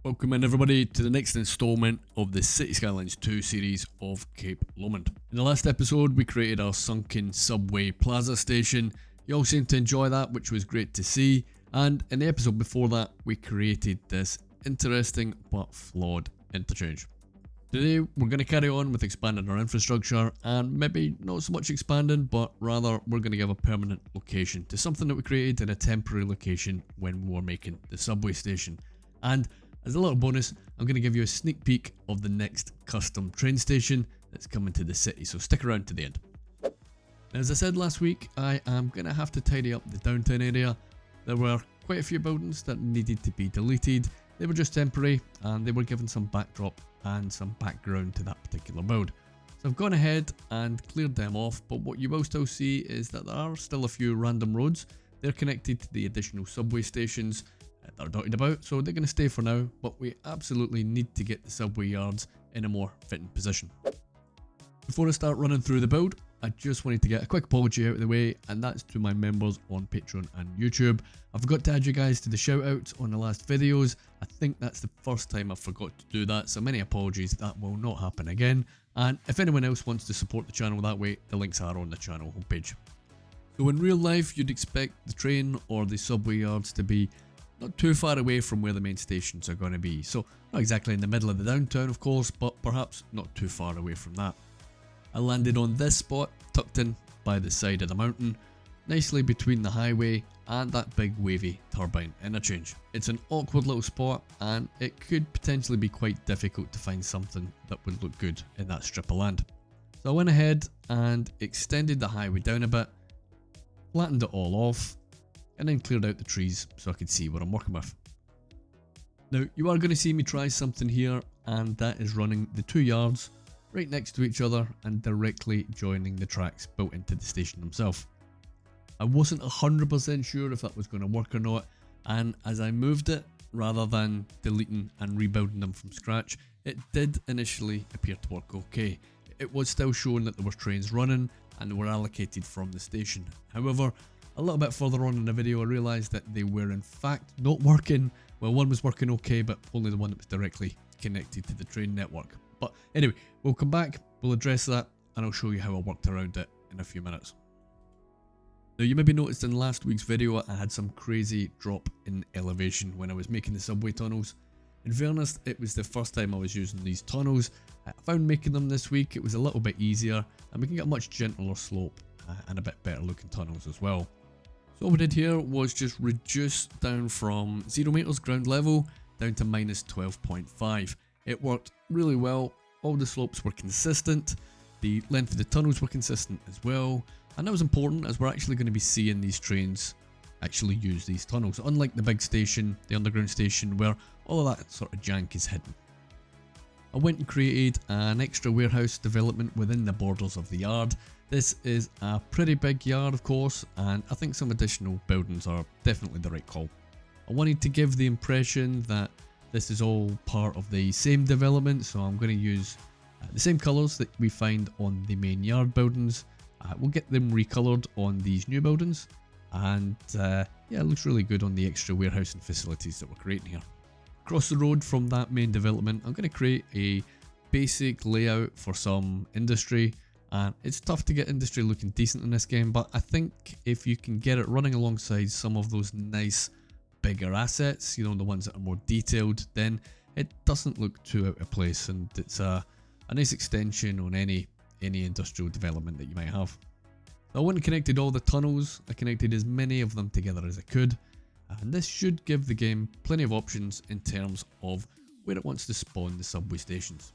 Welcome in everybody to the next installment of the Cities Skylines 2 series of Cape Lomond. In the last episode we created our sunken subway plaza station. You all seemed to enjoy that, which was great to see, and in the episode before that we created this interesting but flawed interchange. Today we're going to carry on with expanding our infrastructure, and maybe not so much expanding, but rather we're going to give a permanent location to something that we created in a temporary location when we were making the subway station. And as a little bonus, I'm going to give you a sneak peek of the next custom train station that's coming to the city, so stick around to the end. As I said last week, I am going to have to tidy up the downtown area. There were quite a few buildings that needed to be deleted. They were just temporary and they were given some backdrop and some background to that particular build. So I've gone ahead and cleared them off, but what you will still see is that there are still a few random roads. They're connected to the additional subway stations that are dotted about, so they're going to stay for now, but we absolutely need to get the subway yards in a more fitting position. Before I start running through the build, I just wanted to get a quick apology out of the way, and that's to my members on Patreon and YouTube. I forgot to add you guys to the shout outs on the last videos. I think that's the first time I forgot to do that, so many apologies. That will not happen again, and if anyone else wants to support the channel that way, the links are on the channel homepage. So in real life, you'd expect the train or the subway yards to be not too far away from where the main stations are going to be. So not exactly in the middle of the downtown, of course, but perhaps not too far away from that. I landed on this spot, tucked in by the side of the mountain, nicely between the highway and that big wavy turbine interchange. It's an awkward little spot, and it could potentially be quite difficult to find something that would look good in that strip of land. So I went ahead and extended the highway down a bit, flattened it all off, and then cleared out the trees so I could see what I'm working with. Now you are going to see me try something here, and that is running the two yards right next to each other and directly joining the tracks built into the station themselves. I wasn't 100% sure if that was going to work or not, and as I moved it, rather than deleting and rebuilding them from scratch, it did initially appear to work okay. It was still showing that there were trains running and they were allocated from the station. However, a little bit further on in the video I realised that they were in fact not working. Well, one was working okay, but only the one that was directly connected to the train network. But anyway, we'll come back, we'll address that, and I'll show you how I worked around it in a few minutes. Now you maybe noticed in last week's video I had some crazy drop in elevation when I was making the subway tunnels. In fairness, it was the first time I was using these tunnels. I found making them this week it was a little bit easier, and we can get a much gentler slope and a bit better looking tunnels as well. So what we did here was just reduce down from 0 meters ground level down to minus 12.5. It worked really well. All the slopes were consistent. The length of the tunnels were consistent as well. And that was important, as we're actually going to be seeing these trains actually use these tunnels. Unlike the big station, the underground station, where all of that sort of jank is hidden. I went and created an extra warehouse development within the borders of the yard. This is a pretty big yard, of course, and I think some additional buildings are definitely the right call. I wanted to give the impression that this is all part of the same development, so I'm going to use the same colours that we find on the main yard buildings. We'll get them recoloured on these new buildings, and yeah, it looks really good on the extra warehouse and facilities that we're creating here. Across the road from that main development, I'm going to create a basic layout for some industry. And it's tough to get industry looking decent in this game, but I think if you can get it running alongside some of those nice bigger assets, you know, the ones that are more detailed, then it doesn't look too out of place, and it's a nice extension on any industrial development that you might have. I went and connected all the tunnels. I connected as many of them together as I could, and this should give the game plenty of options in terms of where it wants to spawn the subway stations.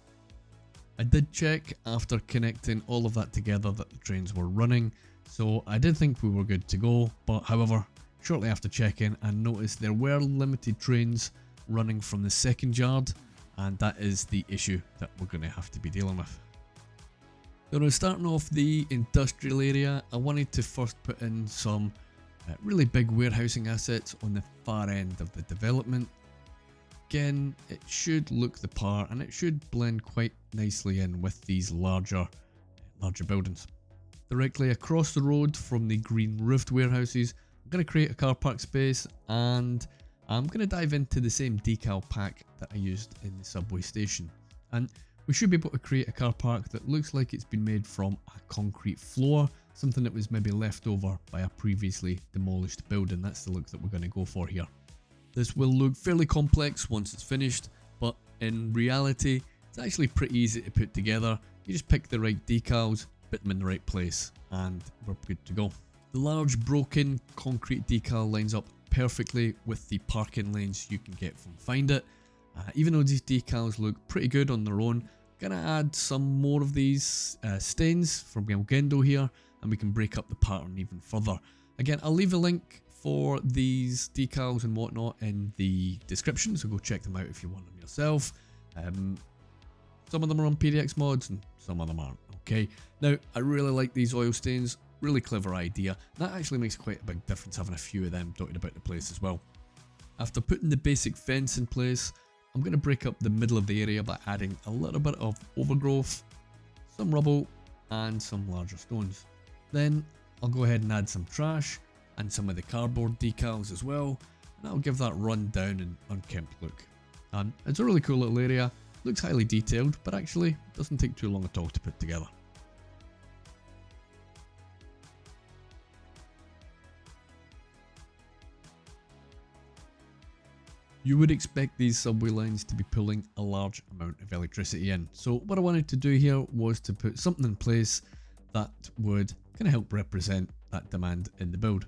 I did check after connecting all of that together that the trains were running, so I did think we were good to go, but however, shortly after checking I noticed there were limited trains running from the second yard, and that is the issue that we're going to have to be dealing with. So now, starting off the industrial area, I wanted to first put in some really big warehousing assets on the far end of the development. Again, it should look the part, and it should blend quite nicely in with these larger buildings. Directly across the road from the green roofed warehouses, I'm going to create a car park space, and I'm going to dive into the same decal pack that I used in the subway station. And we should be able to create a car park that looks like it's been made from a concrete floor, something that was maybe left over by a previously demolished building. That's the look that we're going to go for here. This will look fairly complex once it's finished, but in reality, it's actually pretty easy to put together. You just pick the right decals, put them in the right place, and we're good to go. The large broken concrete decal lines up perfectly with the parking lanes you can get from Find It. Even though these decals look pretty good on their own, I'm going to add some more of these stains from Gendo here, and we can break up the pattern even further. Again, I'll leave a link for these decals and whatnot in the description, so go check them out if you want them yourself. Some of them are on PDX mods and some of them aren't. Okay, now I really like these oil stains, really clever idea. That actually makes quite a big difference having a few of them dotted about the place as well. After putting the basic fence in place, I'm going to break up the middle of the area by adding a little bit of overgrowth, some rubble and some larger stones. Then I'll go ahead and add some trash and some of the cardboard decals as well, and that'll give that run down and unkempt look. And it's a really cool little area, looks highly detailed, but actually doesn't take too long at all to put together. You would expect these subway lines to be pulling a large amount of electricity in. So what I wanted to do here was to put something in place that would kind of help represent that demand in the build.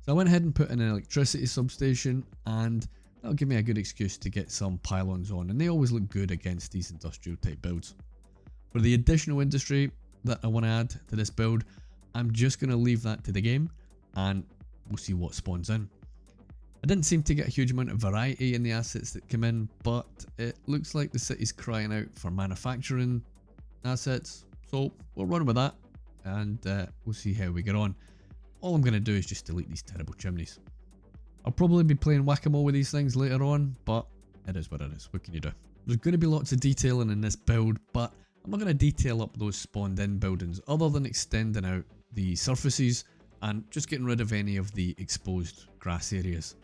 So I went ahead and put in an electricity substation, and that'll give me a good excuse to get some pylons on, and they always look good against these industrial type builds. For the additional industry that I want to add to this build, I'm just going to leave that to the game and we'll see what spawns in. I didn't seem to get a huge amount of variety in the assets that come in, but it looks like the city's crying out for manufacturing assets, so we'll run with that and we'll see how we get on. All I'm going to do is just delete these terrible chimneys. I'll probably be playing whack-a-mole with these things later on, but it is what it is. What can you do? There's going to be lots of detailing in this build, but I'm not going to detail up those spawned in buildings other than extending out the surfaces and just getting rid of any of the exposed grass areas.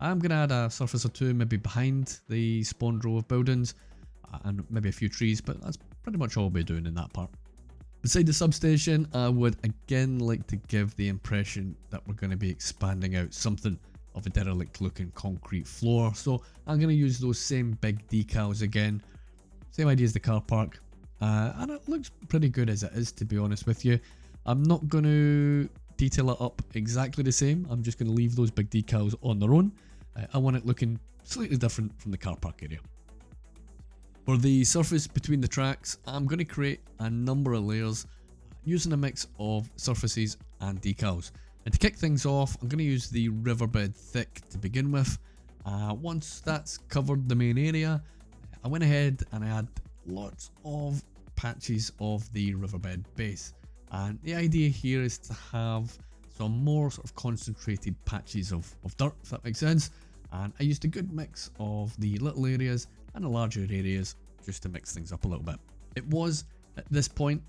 I'm going to add a surface or two maybe behind the spawned row of buildings and maybe a few trees, but that's pretty much all I'll be doing in that part. Beside the substation, I would again like to give the impression that we're going to be expanding out something of a derelict looking concrete floor, so I'm going to use those same big decals again. Same idea as the car park, and it looks pretty good as it is, to be honest with you. I'm not going to detail it up exactly the same, I'm just going to leave those big decals on their own. I want it looking slightly different from the car park area. For the surface between the tracks, I'm going to create a number of layers using a mix of surfaces and decals. And to kick things off, I'm going to use the riverbed thick to begin with. Once that's covered the main area, I went ahead and I had lots of patches of the riverbed base. And the idea here is to have some more sort of concentrated patches of dirt, if that makes sense. And I used a good mix of the little areas and the larger areas just to mix things up a little bit. It was at this point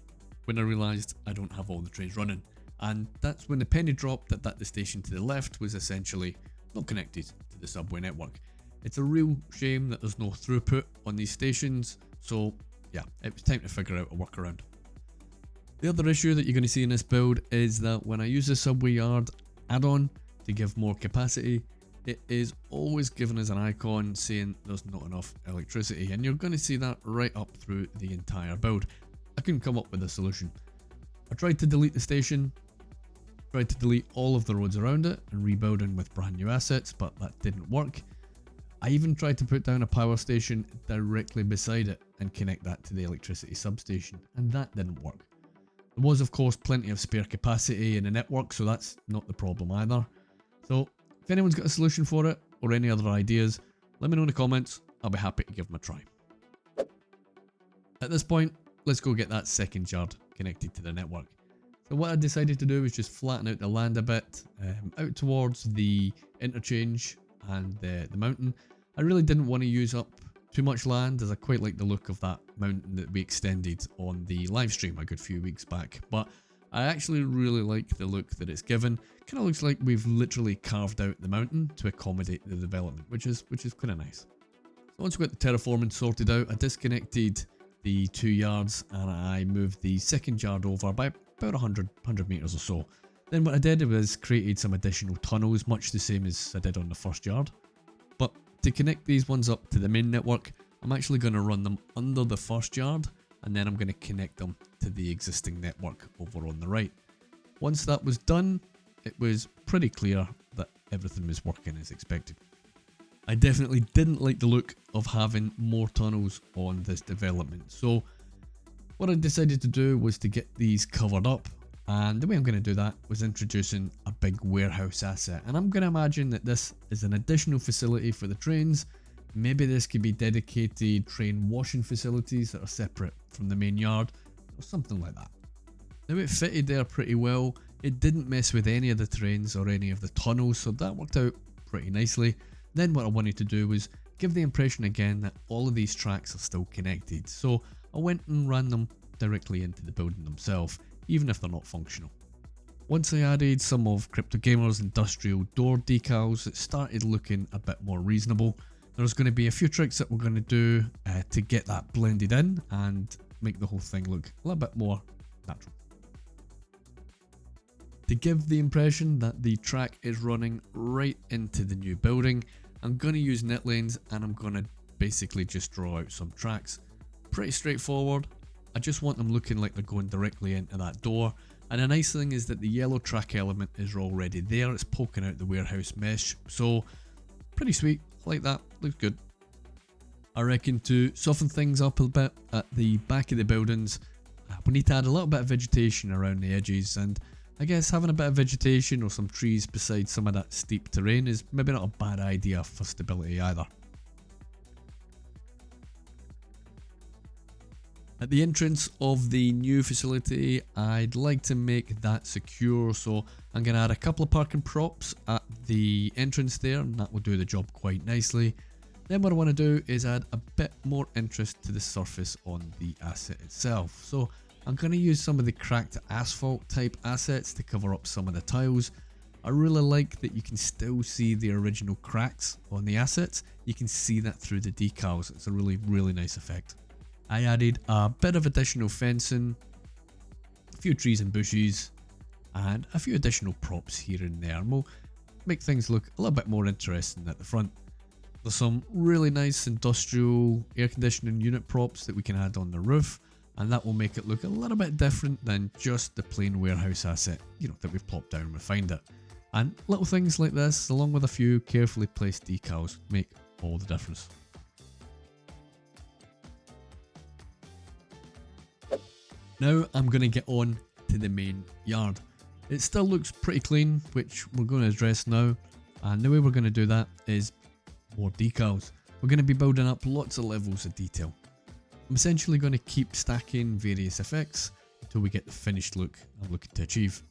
when I realised I don't have all the trains running, and that's when the penny dropped that the station to the left was essentially not connected to the subway network. It's a real shame that there's no throughput on these stations, so yeah, it was time to figure out a workaround. The other issue that you're going to see in this build is that when I use the subway yard add-on to give more capacity, it is always given as an icon saying there's not enough electricity, and you're going to see that right up through the entire build. I couldn't come up with a solution. I tried to delete the station, tried to delete all of the roads around it and rebuilding with brand new assets, but that didn't work. I even tried to put down a power station directly beside it and connect that to the electricity substation, and that didn't work. There was of course plenty of spare capacity in the network, so that's not the problem either. So if anyone's got a solution for it or any other ideas, let me know in the comments. I'll be happy to give them a try. At this point, let's go get that second yard connected to the network. So what I decided to do was just flatten out the land a bit, out towards the interchange and the mountain. I really didn't want to use up too much land, as I quite like the look of that mountain that we extended on the live stream a good few weeks back, but I actually really like the look that it's given. Kind of looks like we've literally carved out the mountain to accommodate the development, which is kind of nice. So once we got the terraforming sorted out, I disconnected the 2 yards and I moved the second yard over by about 100 meters or so. Then what I did was created some additional tunnels, much the same as I did on the first yard. But to connect these ones up to the main network, I'm actually going to run them under the first yard, and then I'm going to connect them to the existing network over on the right. Once that was done, it was pretty clear that everything was working as expected. I definitely didn't like the look of having more tunnels on this development, so what I decided to do was to get these covered up, and the way I'm going to do that was introducing a big warehouse asset. And I'm going to imagine that this is an additional facility for the trains. Maybe this could be dedicated train washing facilities that are separate from the main yard or something like that. Now it fitted there pretty well. It didn't mess with any of the trains or any of the tunnels, so that worked out pretty nicely. Then what I wanted to do was give the impression again that all of these tracks are still connected. So I went and ran them directly into the building themselves, even if they're not functional. Once I added some of Crypto Gamer's industrial door decals, it started looking a bit more reasonable. There's going to be a few tricks that we're going to do to get that blended in and make the whole thing look a little bit more natural. To give the impression that the track is running right into the new building, I'm going to use netlanes and I'm going to basically just draw out some tracks. Pretty straightforward. I just want them looking like they're going directly into that door. And a nice thing is that the yellow track element is already there. It's poking out the warehouse mesh. So pretty sweet. Like that. Looks good. I reckon to soften things up a bit at the back of the buildings, we need to add a little bit of vegetation around the edges, and I guess having a bit of vegetation or some trees beside some of that steep terrain is maybe not a bad idea for stability either. At the entrance of the new facility, I'd like to make that secure, so I'm going to add a couple of parking props at the entrance there, and that will do the job quite nicely. Then what I want to do is add a bit more interest to the surface on the asset itself. So I'm going to use some of the cracked asphalt type assets to cover up some of the tiles. I really like that you can still see the original cracks on the assets. You can see that through the decals. It's a really nice effect. I added a bit of additional fencing, a few trees and bushes, and a few additional props here and there. And we'll make things look a little bit more interesting at the front. There's some really nice industrial air conditioning unit props that we can add on the roof, and that will make it look a little bit different than just the plain warehouse asset, that we've plopped down and refined it. And little things like this, along with a few carefully placed decals, make all the difference. Now I'm going to get on to the main yard. It still looks pretty clean, which we're going to address now, and the way we're going to do that is more decals. We're going to be building up lots of levels of detail. I'm essentially going to keep stacking various effects until we get the finished look I'm looking to achieve.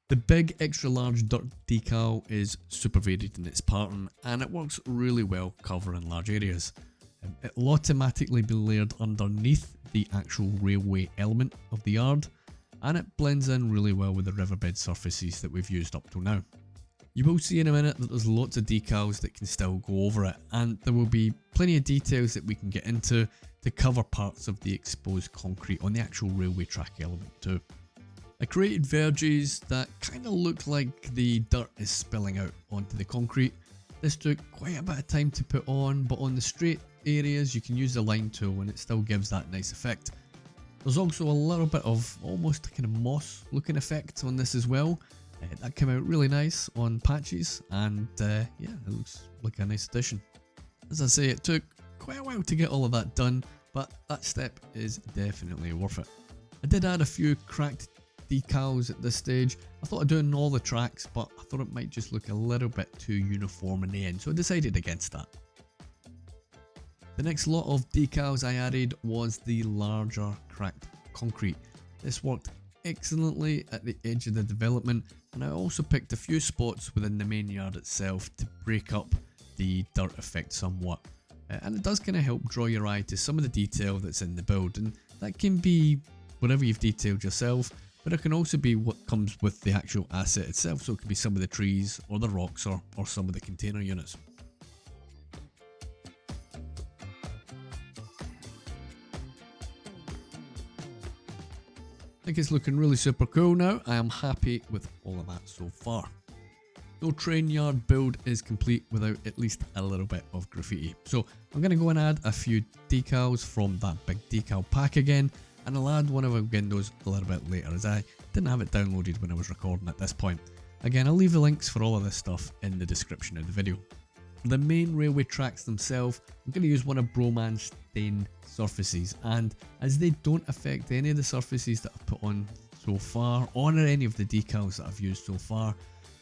The big extra large dirt decal is super varied in its pattern, and it works really well covering large areas. It will automatically be layered underneath the actual railway element of the yard, and it blends in really well with the riverbed surfaces that we've used up till now. You will see in a minute that there's lots of decals that can still go over it, and there will be plenty of details that we can get into to cover parts of the exposed concrete on the actual railway track element too. I created verges that kind of look like the dirt is spilling out onto the concrete. This took quite a bit of time to put on, but on the straight areas you can use the line tool and it still gives that nice effect. There's also a little bit of almost a kind of moss looking effect on this as well. That came out really nice on patches, and yeah, it looks like a nice addition. As I say, it took quite a while to get all of that done, but that step is definitely worth it. I did add a few cracked decals at this stage. I thought of doing all the tracks, but I thought it might just look a little bit too uniform in the end, so I decided against that. The next lot of decals I added was the larger cracked concrete. This worked excellently at the edge of the development, and I also picked a few spots within the main yard itself to break up the dirt effect somewhat. And it does kind of help draw your eye to some of the detail that's in the build, and that can be whatever you've detailed yourself, but but it can also be what comes with the actual asset itself, so it could be some of the trees or the rocks or some of the container units. I think it's looking really super cool now. I am happy with all of that so far. No train yard build is complete without at least a little bit of graffiti. So I'm going to go and add a few decals from that big decal pack again, and I'll add one of our windows a little bit later as I didn't have it downloaded when I was recording at this point. Again, I'll leave the links for all of this stuff in the description of the video. The main railway tracks themselves, I'm going to use one of Broman's stained surfaces, and as they don't affect any of the surfaces that I've put on so far or any of the decals that I've used so far,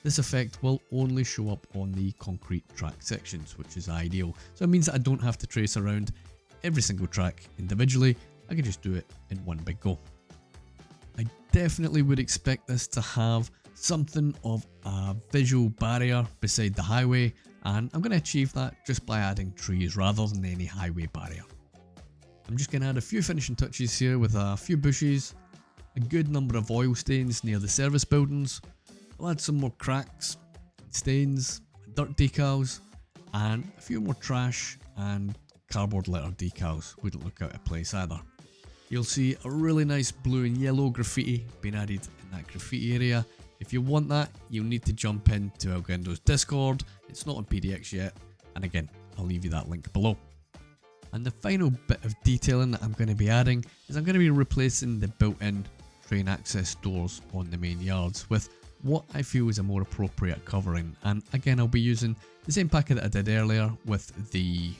this effect will only show up on the concrete track sections, which is ideal. So it means that I don't have to trace around every single track individually, I can just do it in one big go. I definitely would expect this to have something of a visual barrier beside the highway, and I'm going to achieve that just by adding trees rather than any highway barrier. I'm just going to add a few finishing touches here with a few bushes, a good number of oil stains near the service buildings. I'll add some more cracks, stains, dirt decals, and a few more trash and cardboard letter decals. Wouldn't look out of place either. You'll see a really nice blue and yellow graffiti being added in that graffiti area. If you want that, you'll need to jump into Elgendo's Discord. It's not on PDX yet, and again, I'll leave you that link below. And the final bit of detailing that I'm going to be adding is I'm going to be replacing the built-in train access doors on the main yards with what I feel is a more appropriate covering. And again, I'll be using the same packet that I did earlier with the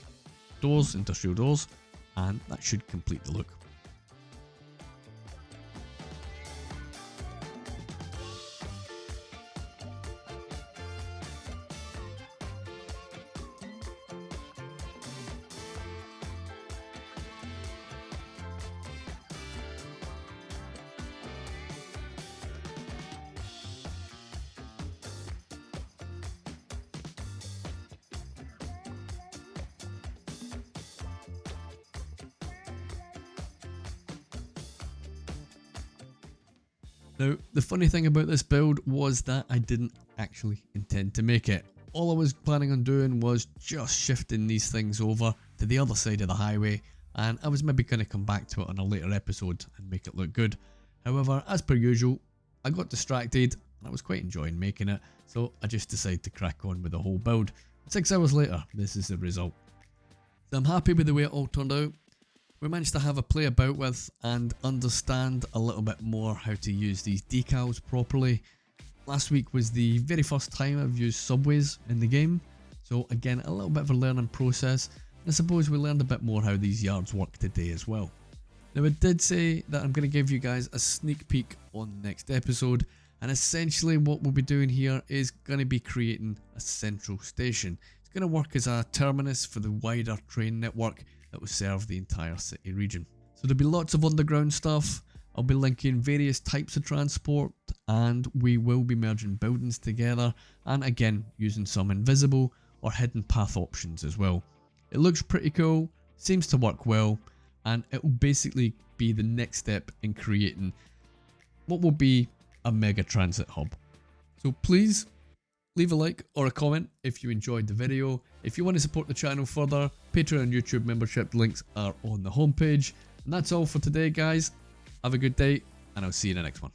doors, industrial doors, and that should complete the look. Now, the funny thing about this build was that I didn't actually intend to make it. All I was planning on doing was just shifting these things over to the other side of the highway, and I was maybe going to come back to it on a later episode and make it look good. However, as per usual, I got distracted and I was quite enjoying making it, so I just decided to crack on with the whole build. 6 hours later, this is the result. So I'm happy with the way it all turned out. We managed to have a play about with and understand a little bit more how to use these decals properly. Last week was the very first time I've used subways in the game, so again a little bit of a learning process. I suppose we learned a bit more how these yards work today as well. Now, I did say that I'm going to give you guys a sneak peek on the next episode, and essentially what we'll be doing here is going to be creating a central station. It's going to work as a terminus for the wider train network that will serve the entire city region. So there'll be lots of underground stuff. I'll be linking various types of transport, and we will be merging buildings together, and again using some invisible or hidden path options as well. It looks pretty cool, seems to work well, and it will basically be the next step in creating what will be a mega transit hub. So please leave a like or a comment if you enjoyed the video. If you want to support the channel further, Patreon and YouTube membership links are on the homepage. And that's all for today, guys. Have a good day, and I'll see you in the next one.